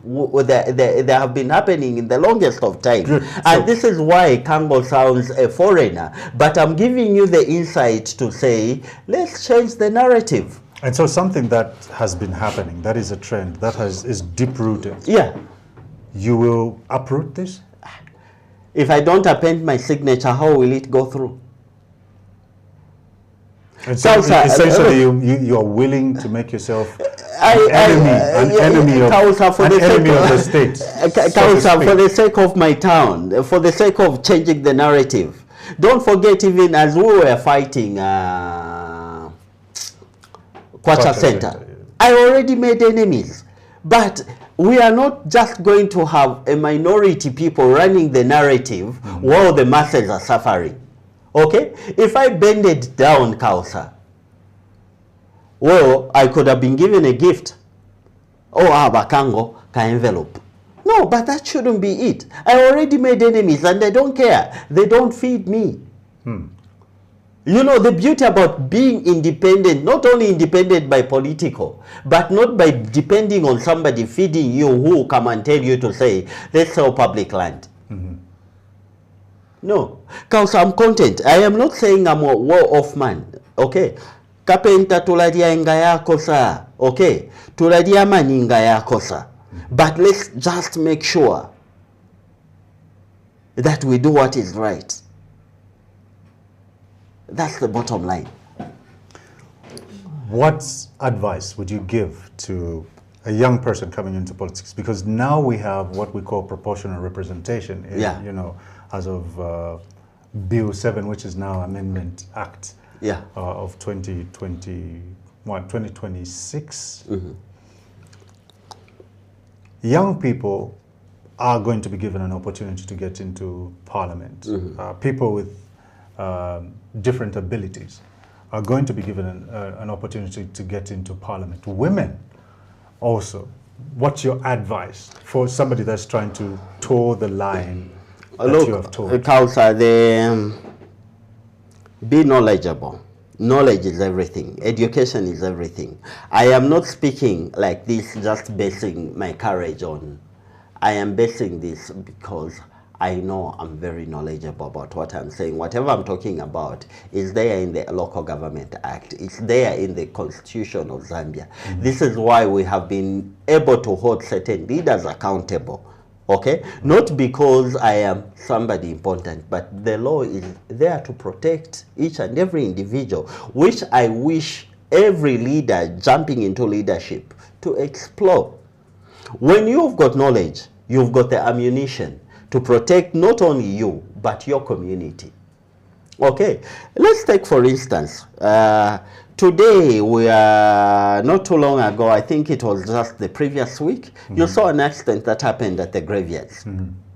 happening in the longest of time. Good. And this is why Kango sounds a foreigner. But I'm giving you the insight to say, let's change the narrative. And so something that has been happening, that is a trend, that is deep-rooted. Yeah. You will uproot this? If I don't append my signature, how will it go through? And so essentially, you are willing to make yourself an enemy of the state. Kausa, for the sake of my town, for the sake of changing the narrative. Don't forget, even as we were fighting Kwacha Center, I already made enemies. But we are not just going to have a minority people running the narrative while the masses are suffering. Okay? If I bend it down, Kausa, well, I could have been given a gift. Oh, Kango, ka envelope. No, but that shouldn't be it. I already made enemies and they don't care. They don't feed me. You know, the beauty about being independent, not only independent by political, but not by depending on somebody feeding you who come and tell you to say, let's sell public land. No. Because I'm content. I am not saying I'm a well-off man. Okay. Kapenta tuladia inga yako sa. Okay. Tuladia maninga yako sa. But let's just make sure that we do what is right. That's the bottom line. What advice would you give to a young person coming into politics? Because now we have what we call proportional representation, you know, as of Bill 7, which is now Amendment Act of 2026. Young people are going to be given an opportunity to get into parliament. People with different abilities are going to be given an opportunity to get into parliament. Women also. What's your advice for somebody that's trying to toe the line that you have told? Kausa, be knowledgeable. Knowledge is everything. Education is everything. I am not speaking like this just basing my courage on. I am basing this because I know I'm very knowledgeable about what I'm saying. Whatever I'm talking about is there in the Local Government Act. It's there in the Constitution of Zambia. This is why we have been able to hold certain leaders accountable. Okay? Not because I am somebody important, but the law is there to protect each and every individual, which I wish every leader jumping into leadership to explore. When you've got knowledge, you've got the ammunition to protect not only you, but your community. Okay, let's take for instance, today we are, not too long ago, I think it was just the previous week, you saw an accident that happened at the graveyards.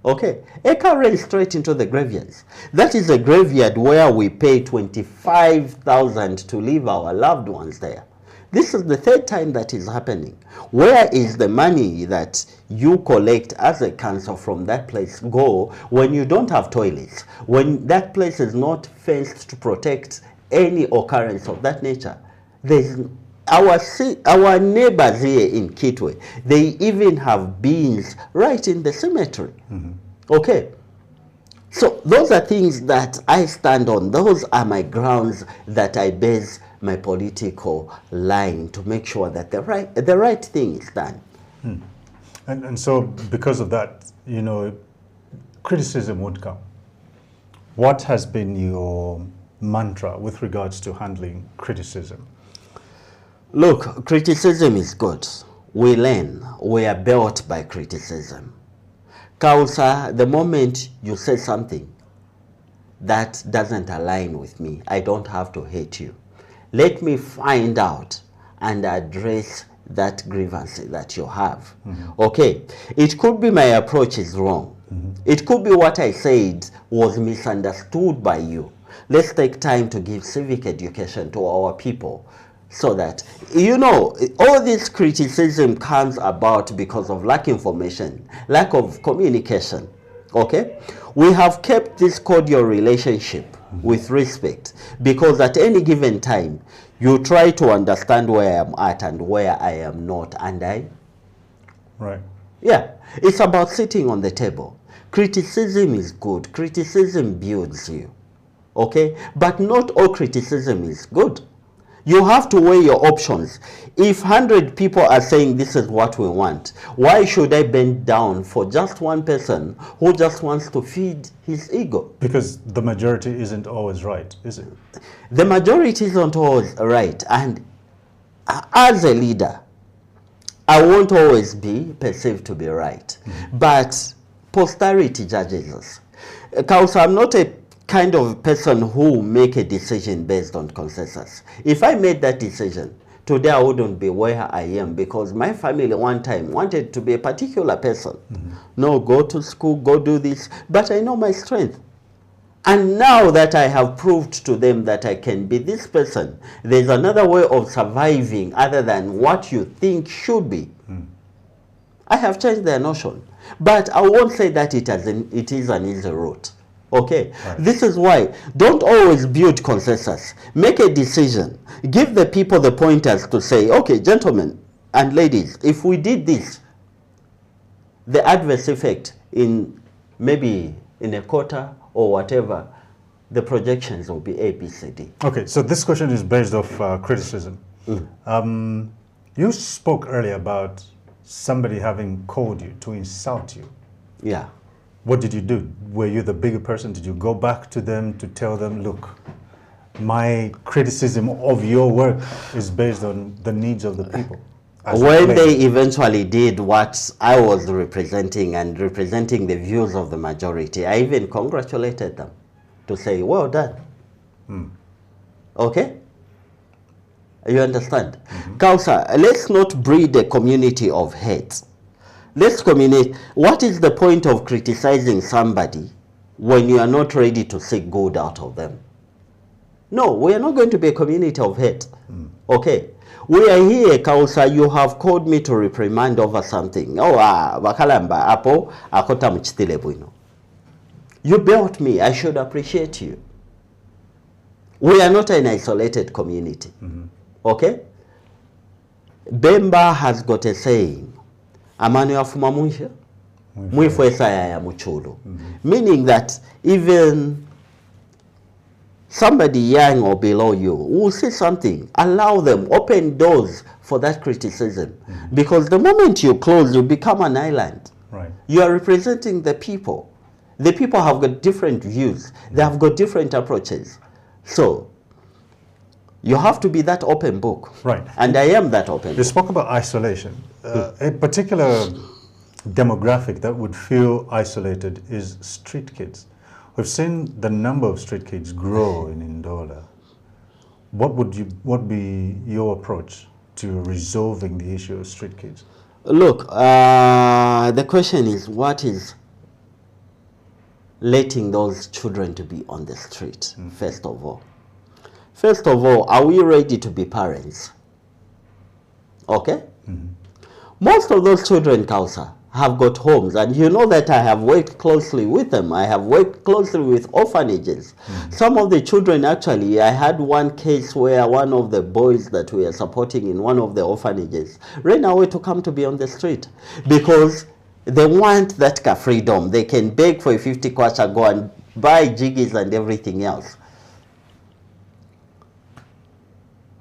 Okay, a car ran straight into the graveyards. That is a graveyard where we pay 25,000 to leave our loved ones there. This is the third time that is happening. Where is the money that you collect as a council from that place go when you don't have toilets? When that place is not fenced to protect any occurrence of that nature? There's our neighbors here in Kitwe, they even have bins right in the cemetery. Okay. So those are things that I stand on. Those are my grounds that I base my political line to make sure that the right thing is done. And so because of that, you know, criticism would come. What has been your mantra with regards to handling criticism? Look, criticism is good. We learn. We are built by criticism. Kausa, the moment you say something that doesn't align with me, I don't have to hate you. Let me find out and address that grievance that you have. Okay, it could be my approach is wrong. It could be what I said was misunderstood by you. Let's take time to give civic education to our people so that, you know, all this criticism comes about because of lack of information, lack of communication. Okay, we have kept this cordial relationship with respect because at any given time you try to understand where I am at and where I am not, and Right. yeah, it's about sitting on the table. Criticism is good. Criticism builds you. Okay, but not all criticism is good. You have to weigh your options. If 100 people are saying this is what we want, why should I bend down for just one person who just wants to feed his ego? Because the majority isn't always right, is it? The majority isn't always right. And as a leader, I won't always be perceived to be right. But posterity judges us. Kausa, I'm not a kind of person who make a decision based on consensus. If I made that decision, today I wouldn't be where I am because my family one time wanted to be a particular person. No, go to school, go do this, but I know my strength. And now that I have proved to them that I can be this person, there's another way of surviving other than what you think should be. I have changed their notion. But I won't say that it is an easy route. Okay, right. This is why don't always build consensus. Make a decision. Give the people the pointers to say, okay, gentlemen and ladies, if we did this, the adverse effect in maybe in a quarter or whatever, the projections will be A, B, C, D. Okay, so this question is based off criticism. You spoke earlier about somebody having called you to insult you. Yeah. What did you do? Were you the bigger person? Did you go back to them to tell them, look, my criticism of your work is based on the needs of the people? When they eventually did what I was representing and representing the views of the majority, I even congratulated them to say, well done. Okay? You understand? Kausa, let's not breed a community of hate. Let's communicate. What is the point of criticizing somebody when you are not ready to seek good out of them? No, we are not going to be a community of hate. Okay. We are here, Kausa. You have called me to reprimand over something. Oh, bakalamba apo akota mchitile bwino. You built me. I should appreciate you. We are not an isolated community. Okay? Bemba has got a saying. Amani wafuma mwisho, mwifwesa ya muchulu. Meaning that even somebody young or below you will say something, allow them, open doors for that criticism. Because the moment you close, you become an island. Right. You are representing the people. The people have got different views. They have got different approaches. So, you have to be that open book. Right. And I am that open book. You spoke about isolation. A particular demographic that would feel isolated is street kids. We've seen the number of street kids grow in Ndola. What be your approach to resolving the issue of street kids? Look, the question is, what is letting those children to be on the street, first of all? First of all, are we ready to be parents? Okay? Most of those children, Kausa, have got homes, and you know that I have worked closely with them. I have worked closely with orphanages. Some of the children, actually, I had one case where one of the boys that we are supporting in one of the orphanages ran away to come to be on the street because they want that freedom. They can beg for a 50 kwacha, go and buy jiggies and everything else.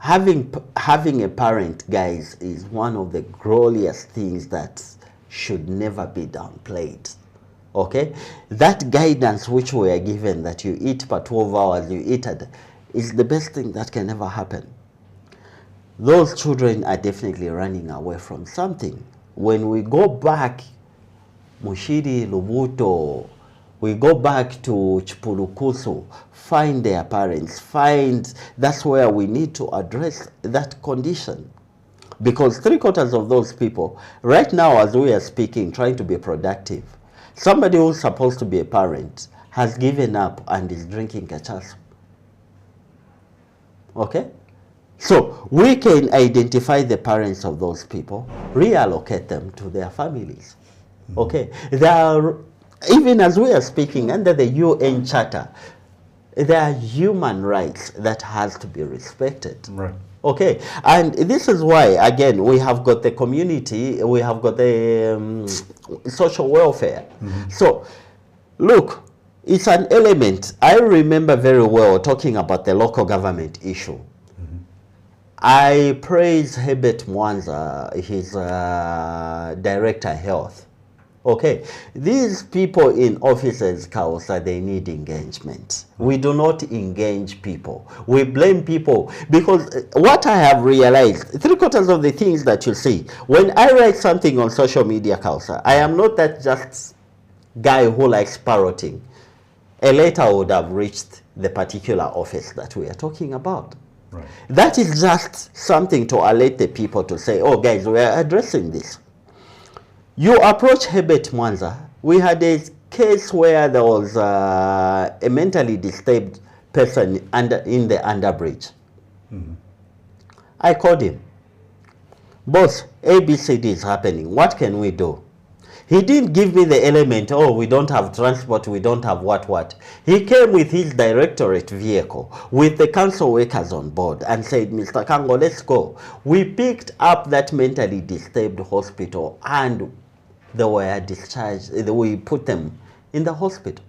having a parent, guys, is one of the glorious things that should never be downplayed. Okay, that guidance which we are given, that you eat per 12 hours, you eat is the best thing that can ever happen. Those children are definitely running away from something. When we go back, Mushiri, Lubuto, we go back to Chipulukusu, find their parents, that's where we need to address that condition. Because 3/4 of those people, right now as we are speaking, trying to be productive, somebody who's supposed to be a parent has given up and is drinking cachaça. Okay? So we can identify the parents of those people, reallocate them to their families. Okay? There are, even as we are speaking, under the UN Charter, there are human rights that has to be respected. Right. Okay, and this is why, again, we have got the community, we have got the social welfare. So, look, it's an element. I remember very well talking about the local government issue. I praise Herbert Mwanza, his director health. Okay, these people in offices, Kausa, they need engagement. We do not engage people. We blame people because what I have realized, 3/4 of the things that you see, when I write something on social media, Kausa, I am not that just guy who likes parroting. A letter would have reached the particular office that we are talking about. Right. That is just something to alert the people to say, oh guys, we are addressing this. You approach Herbert Mwanza. We had a case where there was a mentally disturbed person in the underbridge. I called him. Boss, ABCD is happening. What can we do? He didn't give me the element, oh, we don't have transport, we don't have what. He came with his directorate vehicle, with the council workers on board, and said, Mr. Kango, let's go. We picked up that mentally disturbed hospital, and they were discharged. We put them in the hospital.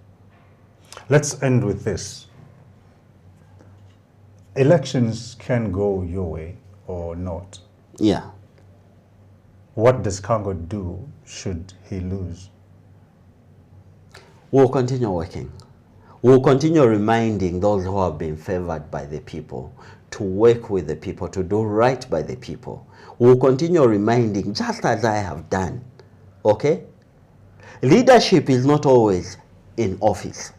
Let's end with this. Elections can go your way or not. Yeah. What does Kango do should he lose? We'll continue working. We'll continue reminding those who have been favored by the people to work with the people, to do right by the people. We'll continue reminding, just as I have done. Okay? Leadership is not always in office,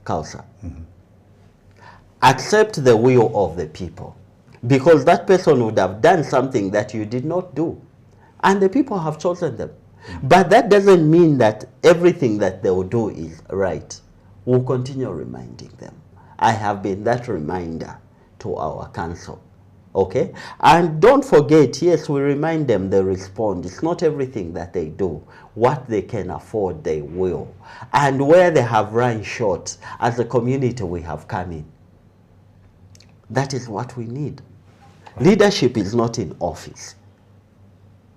Kausa. Accept the will of the people, because that person would have done something that you did not do, and the people have chosen them. But that doesn't mean that everything that they will do is right. We'll continue reminding them. I have been that reminder to our council. Okay? And don't forget, yes, we remind them, they respond. It's not everything that they do. What they can afford, they will. And where they have run short, as a community, we have come in. That is what we need. Leadership is not in office.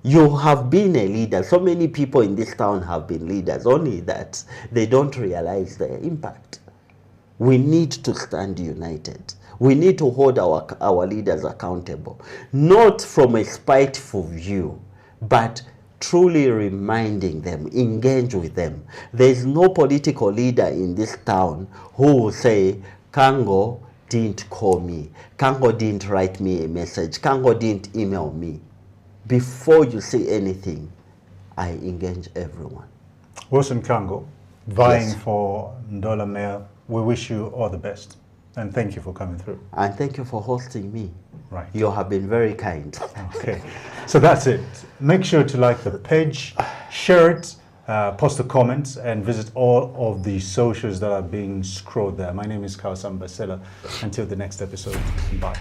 You have been a leader. So many people in this town have been leaders, only that they don't realize their impact. We need to stand united. We need to hold our leaders accountable, not from a spiteful view, but truly reminding them, engage with them. There is no political leader in this town who will say, Kango didn't call me, Kango didn't write me a message, Kango didn't email me. Before you say anything, I engage everyone. Wilson Kango, vying Yes. for Ndola Mayor, we wish you all the best. And thank you for coming through. And thank you for hosting me. Right. You have been very kind. Okay. So that's it. Make sure to like the page, share it, post a comment, and visit all of the socials that are being scrolled there. My name is Kausa Mbasela. Until the next episode, bye.